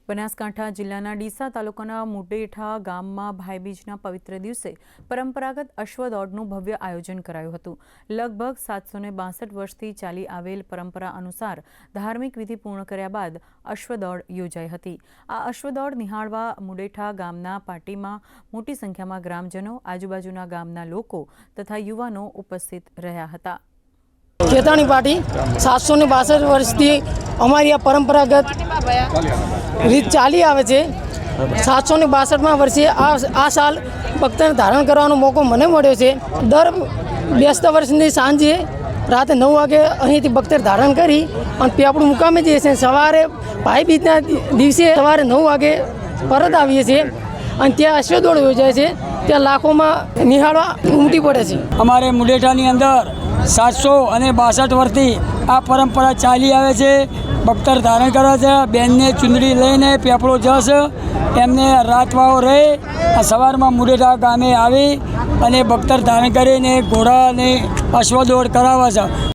બનાસકાંઠા જિલ્લાના ડીસા તાલુકાના મુડેઠા ગામમાં ભાઈબીજના પવિત્ર દિવસે પરંપરાગત અશ્વદોડનું ભવ્ય આયોજન કરાયું હતું। લગભગ 762 વર્ષથી ચાલી આવેલ પરંપરા અનુસાર ધાર્મિક વિધિ પૂર્ણ કર્યા બાદ અશ્વદોડ યોજાઈ હતી। આ અશ્વદોડ નિહાળવા મુડેઠા ગામના પાટીમાં મોટી સંખ્યામાં ગ્રામજનો, આજુબાજુના ગામના લોકો તથા યુવાનો ઉપસ્થિત રહ્યા હતા। ખેતાણી પાટી 762 વર્ષથી અમારી આ પરંપરાગત રીત ચાલી આવે છે। 762માં વર્ષે આ સાલ ભક્તને ધારણ કરવાનો મોકો મને મળ્યો છે। દર બેસતા વર્ષની સાંજે રાતે 9 વાગે અહીંથી ભક્તર ધારણ કરી અને પેપડું મુકામે જઈએ છીએ। સવારે ભાઈબીજના દિવસે સવારે 9 વાગે પરત આવીએ છીએ અને ત્યાં અશ્વદોડ યોજાય છે। ત્યાં લાખોમાં નિહાળવા ઉમટી પડે છે। અમારે મુડેઠાની અંદર 762 વર્ષથી આ પરંપરા ચાલી આવે છે। ભક્તર ધારણ કરે છે, બેનને ચુંદડી લઈને પેપડો જશ એમને રાતવાઓ રહે સવારમાં મુડેઠા ગામે આવી અને ભક્તર ધારણ કરીને ઘોડા અને અશ્વદોડ કરાવે છે।